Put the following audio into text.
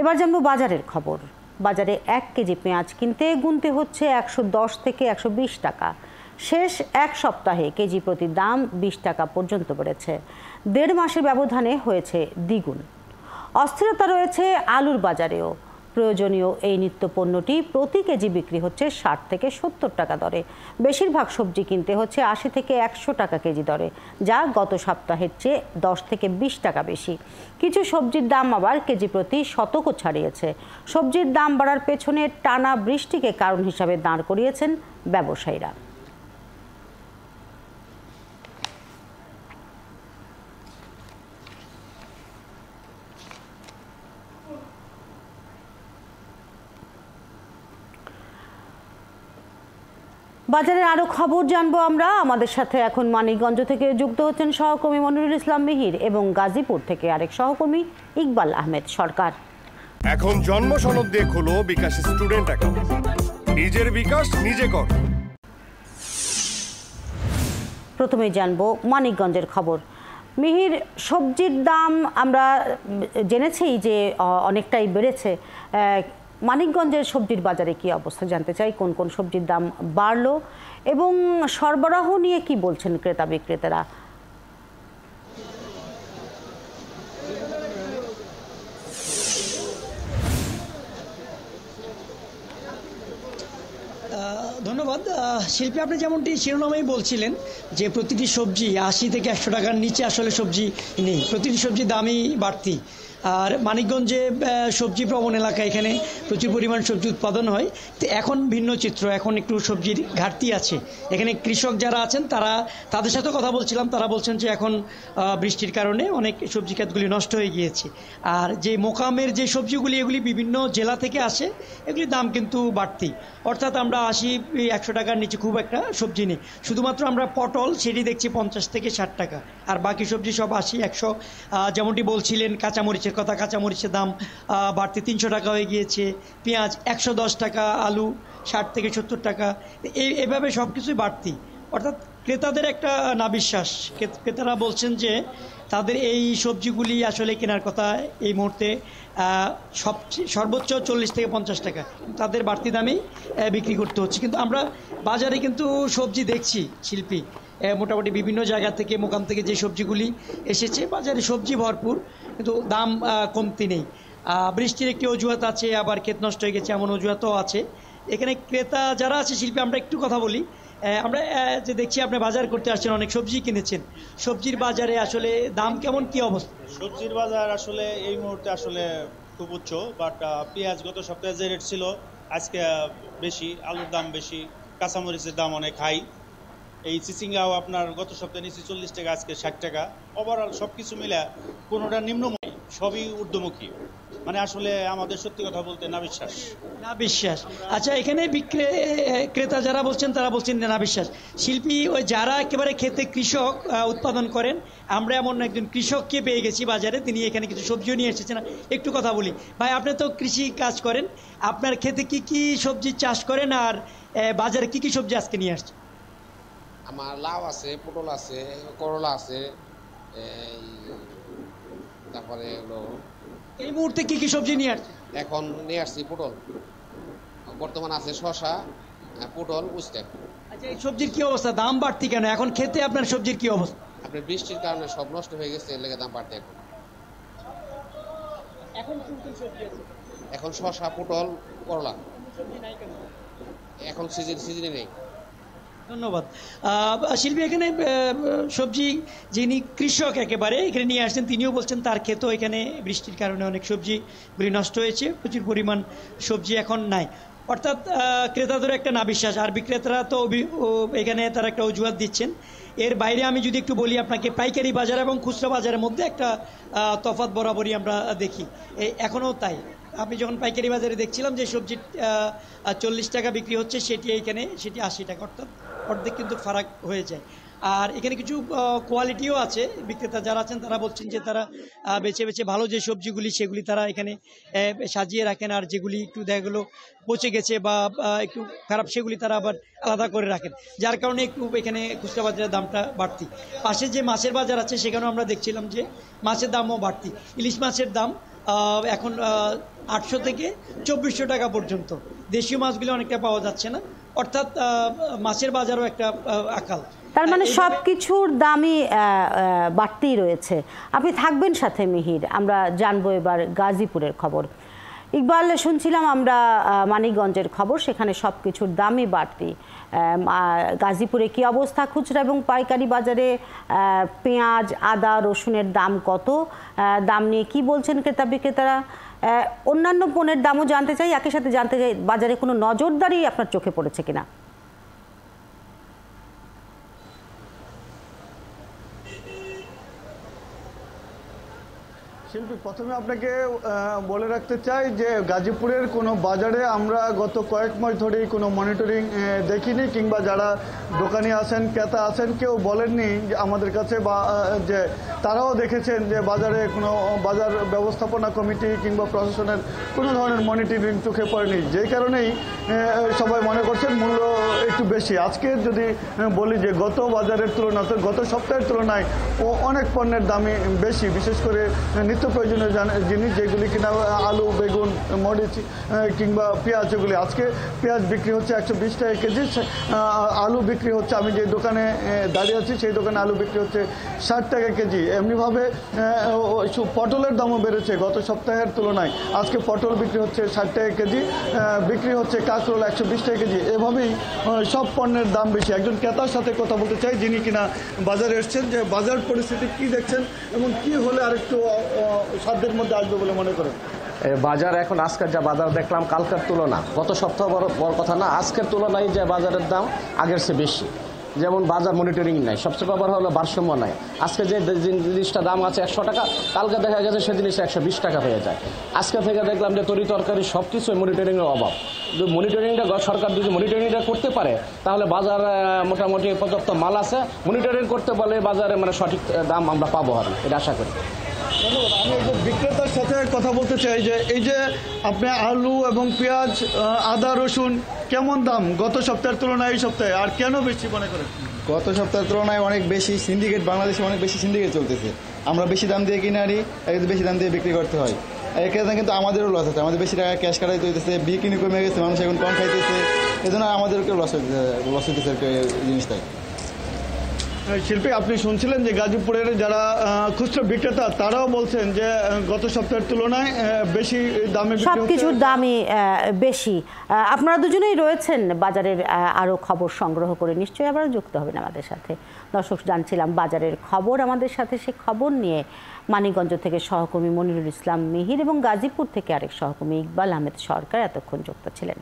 এবার জানবো বাজারের খবর। বাজারে 1 কেজি পেঁয়াজ কিনতে গুনতে হচ্ছে 110 থেকে 120 টাকা। শেষ এক সপ্তাহে কেজি প্রতি দাম 20 টাকা পর্যন্ত বেড়েছে। 1.5 মাসের ব্যবধানে হয়েছে দ্বিগুণ। অস্থিরতা রয়েছে আলুর বাজারেও। প্রয়োজনীয় এই নিত্য পণ্যটি প্রতি কেজি বিক্রি হচ্ছে 60 থেকে 70 টাকা দরে। বেশিরভাগ সবজি কিনতে হচ্ছে 80 থেকে 100 টাকা কেজি দরে, যা গত সপ্তাহের চেয়ে 10 থেকে 20 টাকা বেশি। কিছু সবজির দাম আবার কেজি প্রতি শতকও ছাড়িয়েছে। সবজির দাম বাড়ার পেছনে টানা বৃষ্টিকে কারণ হিসাবে দাঁড় করিয়েছেন ব্যবসায়ীরা। বাজারের আরো খবর জানবো আমরা। আমাদের সাথে এখন মানিকগঞ্জ থেকে যুক্ত হচ্ছেন সহকর্মী মনিরুল ইসলাম মিহির এবং গাজীপুর থেকে আরেক সহকর্মী ইকবাল আহমেদ সরকার। এখন জন্ম সনদ দিয়ে খোলো বিকাশ স্টুডেন্ট অ্যাকাউন্ট। নিজের বিকাশ নিজে কর। প্রথমেই জানবো মানিকগঞ্জের খবর। মিহির, সবজির দাম আমরা জেনেছি যে অনেকটাই বেড়েছে। মানিকগঞ্জের সবজির বাজারে কি অবস্থা জানতে চাই, কোন কোন সবজির দাম বাড়লো এবং সরবরাহ নিয়ে কি বলছেন ক্রেতা বিক্রেতারা? ধন্যবাদ শিল্পী। আপনি যেমনটি শিরোনামেই বলছিলেন যে প্রতিটি সবজি 80 থেকে 100 টাকার নিচে আসলে সবজি নেই, প্রতিটি সবজি দামই বাড়তি। আর মানিকগঞ্জে সবজি প্রবণ এলাকা, এখানে প্রচুর পরিমাণ সবজি উৎপাদন হয়। তো এখন ভিন্ন চিত্র, এখন একটু সবজির ঘাটতি আছে। এখানে কৃষক যারা আছেন তাদের সাথে কথা বলছিলাম, তারা বলছেন যে এখন বৃষ্টির কারণে অনেক সবজি ক্ষেতগুলি নষ্ট হয়ে গিয়েছে। আর যে মোকামের যে সবজিগুলি এগুলি বিভিন্ন জেলা থেকে আসে, এগুলির দাম কিন্তু বাড়তি। অর্থাৎ আমরা 80-100 টাকার নিচে খুব একটা সবজি নেই। শুধুমাত্র আমরা পটল সেটি দেখছি 50 থেকে 60 টাকা, আর বাকি সবজি সব 80-100। যেমনটি বলছিলেন কাঁচামরিচের কথা, কাঁচামরিচের দাম বাড়তি 300 টাকা হয়ে গিয়েছে। পেঁয়াজ 110 টাকা, আলু 60 থেকে 70 টাকা, এভাবে সব কিছুই বাড়তি। অর্থাৎ ক্রেতাদের একটা নাবিশ্বাস। ক্রেতারা বলছেন যে তাদের এই সবজিগুলি আসলে কেনার কথা এই মুহূর্তে সর্বোচ্চ 40 থেকে 50 টাকা, তাদের বাড়তি দামেই বিক্রি করতে হচ্ছে। কিন্তু আমরা বাজারে কিন্তু সবজি দেখছি শিল্পী, মোটামুটি বিভিন্ন জায়গা থেকে, মোকাম থেকে যে সবজিগুলি এসেছে, বাজারে সবজি ভরপুর, কিন্তু দাম কমতি নেই। বৃষ্টির একটি অজুহাত আছে, আবার ক্ষেত নষ্ট হয়ে গেছে এমন অজুহাতও আছে। এখানে ক্রেতা যারা আছে শিল্পী, আমরা একটু কথা বলি। আমরা যে দেখছি আপনি বাজার করতে আসছেন, অনেক সবজি কিনেছেন, সবজির বাজারে আসলে দাম কেমন, কি অবস্থা? সবজির বাজার আসলে এই মুহূর্তে আসলে খুব উচ্চ, বাট পেঁয়াজ গত সপ্তাহে যে রেট ছিল আজকে বেশি, আলুর দাম বেশি, কাঁচামরিচের দাম অনেক হাই। এই চিচিঙ্গাও আপনার গত সপ্তাহে নিচে 40 টাকা, আজকে 60 টাকা। ওভারঅল সব কিছু মিলে কোনোটা নিম্নমুখী, সবই ঊর্ধ্বমুখী। মানে আসলে আমাদের সত্যি কথা বলতে না বিশ্বাস। আচ্ছা, এখানে ক্রেতা যারা বলছেন তারা বলছেন না বিশ্বাস। শিল্পী, ওই যারা একেবারে খেতে কৃষক উৎপাদন করেন, আমরা এমন একজন কৃষককে পেয়ে গেছি বাজারে, তিনি এখানে কিছু সবজিও নিয়ে এসেছেন। একটু কথা বলি ভাই, আপনি তো কৃষি কাজ করেন, আপনার খেতে কি কি সবজি চাষ করেন আর বাজারে কি কি সবজি আজকে নিয়ে আসছেন? আমার লাউ আছে, পটল আছে, করলা আছে, তারপরে হলো এই মুহূর্তে কি কি সবজি নিয়ে আসছেন? এখন নিয়ে আসছি পটল, বর্তমান আছে শসা, পটল, উস্তে। আচ্ছা, এই সবজির কি অবস্থা, দাম বাড়তি কেন এখন খেতে? আপনার সবজির কি অবস্থা? আপনার বৃষ্টির কারণে সব নষ্ট হয়ে গেছে, এর লেগে দাম বাড়তি। এখন শসা, পটল, করলা এখন সিজনে নেই। ধন্যবাদ শিল্পী। এখানে সবজি যিনি কৃষক একেবারে এখানে নিয়ে আসছেন, তিনিও বলছেন তার ক্ষেতও এখানে বৃষ্টির কারণে অনেক সবজিগুলি নষ্ট হয়েছে, প্রচুর পরিমাণ সবজি এখন নাই। অর্থাৎ ক্রেতাদের একটা নাবিশ্বাস, আর বিক্রেতারা তো এখানে তারা একটা অজুহাত দিচ্ছেন। এর বাইরে আমি যদি একটু বলি আপনাকে, পাইকারি বাজার এবং খুচরা বাজারের মধ্যে একটা তফাৎ বরাবরই আমরা দেখি, এখনও তাই। আমি যখন পাইকারি বাজারে দেখছিলাম যে সবজি 40 টাকা বিক্রি হচ্ছে, সেটি 80 টাকা, অর্থাৎ অর্ধেক কিন্তু ফারাক হয়ে যায়। আর এখানে কিছু কোয়ালিটিও আছে। বিক্রেতা যারা আছেন তারা বলছেন যে তারা বেছে বেছে ভালো যে সবজিগুলি সেগুলি তারা এখানে সাজিয়ে রাখেন, আর যেগুলি একটু দেখা গেলো পচে গেছে বা একটু খারাপ সেগুলি তারা আবার আলাদা করে রাখেন, যার কারণে একটু এখানে খুচরা বাজারের দামটা বাড়তি। পাশে যে মাছের বাজার আছে সেখানেও আমরা দেখছিলাম যে মাছের দামও বাড়তি। ইলিশ মাছের দাম এখন 800 থেকে 2400 টাকা পর্যন্ত। দেশীয় মাছগুলো অনেকটা পাওয়া যাচ্ছে না, অর্থাৎ মাছের বাজারও একটা আকাল। তার মানে সব কিছুর দামই বাড়তি রয়েছে। আপনি থাকবেন সাথে মিহির, আমরা জানবো এবার গাজীপুরের খবর। ইকবাল, শুনছিলাম আমরা মানিকগঞ্জের খবর, সেখানে সব কিছুর দামই বাড়তি। গাজীপুরে কি অবস্থা? খুচরা এবং পাইকারি বাজারে পেঁয়াজ, আদা, রসুনের দাম কত? দাম নিয়ে কি বলছেন ক্রেতা বিক্রেতারা? অন্যান্য পণ্যের দামও জানতে চাই, একই সাথে জানতে চাই বাজারে কোনো নজরদারি আপনার চোখে পড়েছে কিনা। শিল্পী, প্রথমে আপনাকে বলে রাখতে চাই যে গাজীপুরের কোনো বাজারে আমরা গত কয়েক মাস ধরেই কোনো মনিটরিং দেখিনি, কিংবা যারা দোকানি আছেন, ক্রেতা আছেন, কেউ বলেননি যে আমাদের কাছে, বা যে তারাও দেখেছেন যে বাজারে কোনো বাজার ব্যবস্থাপনা কমিটি কিংবা প্রশাসনের কোনো ধরনের মনিটরিং চোখে পড়েনি, যেই কারণেই সবাই মনে করছেন মূল্য একটু বেশি। আজকে যদি বলি যে গত বাজারের তুলনায়, গত সপ্তাহের তুলনায় অনেক পণ্যের দামই বেশি, বিশেষ করে নিত্য প্রয়োজনীয় জিনিস যেগুলি কিনা আলু, বেগুন, মরিচ কিংবা পেঁয়াজ, এগুলি আজকে পেঁয়াজ বিক্রি হচ্ছে 120 টাকা কেজি, আলু বিক্রি হচ্ছে, আমি যে দোকানে দাঁড়িয়ে আছি সেই দোকানে আলু বিক্রি হচ্ছে 60 টাকা কেজি। এমনিভাবে পটলের দামও বেড়েছে, গত সপ্তাহের তুলনায় আজকে পটল বিক্রি হচ্ছে 60 টাকা কেজি, বিক্রি হচ্ছে কাঁকরোল 120 টাকা কেজি। এভাবেই সব পণ্যের দাম বেশি। একজন ক্রেতার সাথে কথা বলতে চাই যিনি কিনা বাজারে এসছেন, যে বাজার পরিস্থিতি কি দেখছেন এবং কি হলে আরেকটু সাধ্যের মধ্যে আসবে বলে মনে করেন? বাজার এখন আজকের যা বাজার দেখলাম, কালকের তুলনা, গত সপ্তাহ বড় কথা না, আজকের তুলনায় যে বাজারের দাম আগের চেয়ে বেশি। যেমন বাজার মনিটরিং নাই, সবচেয়ে ব্যাপার হলো ভারসাম্য নাই। আজকে যে জিনিসটা দাম আছে 100 টাকা, কালকে দেখা গেছে সে জিনিস 120 টাকা হয়ে যায়। আজকে থেকে দেখলাম যে তরি তরকারি সব কিছুই মনিটরিংয়ের অভাব। মনিটরিংটা সরকার যদি মনিটরিংটা করতে পারে তাহলে বাজার মোটামুটি পর্যাপ্ত মাল আছে, মনিটরিং করতে পারলে বাজারে মানে সঠিক দাম আমরা পাবো, আর এটা আশা করি। ধন্যবাদ। আমি একজন বিক্রেতার সাথে কথা বলতে চাই যে এই যে আপনি আলু এবং পেঁয়াজ, আদা, রসুন কেমন দাম গত সপ্তাহের তুলনায় এই সপ্তাহে, আর কেন বেশি মনে করেন? গত সপ্তাহের তুলনায় অনেক বেশি সিন্ডিকেট, বাংলাদেশে অনেক বেশি সিন্ডিকেট চলতেছে। আমরা বেশি দাম দিয়ে কিনে আনি, বেশি দাম দিয়ে বিক্রি করতে হয়। এক্ষেত্রে কিন্তু আমাদেরও লস আছে, আমাদের বেশি টাকা ক্যাশ কাটাইতে হইতেছে, বিক্রি কমে গেছে, মানুষ এখন কম খাইতেছে, এজন্য আমাদেরকেও লস হইতেছে জিনিসটাই। শিল্পী, আপনি শুনছিলেন যে গাজীপুরের যারা খুচরা বিক্রেতা তারাও বলছেন যে গত সপ্তাহের তুলনায় বেশি দামে সব কিছুর দামই বেশি। আপনারা দুজনেই রয়েছেন বাজারের, আরও খবর সংগ্রহ করে নিশ্চয়ই আবার যুক্ত হবেন আমাদের সাথে। দর্শক, জানছিলাম বাজারের খবর, আমাদের সাথে সে খবর নিয়ে মানিকগঞ্জ থেকে সহকর্মী মনিরুল ইসলাম মিহির এবং গাজীপুর থেকে আরেক সহকর্মী ইকবাল আহমেদ সরকার এতক্ষণ যুক্ত ছিলেন।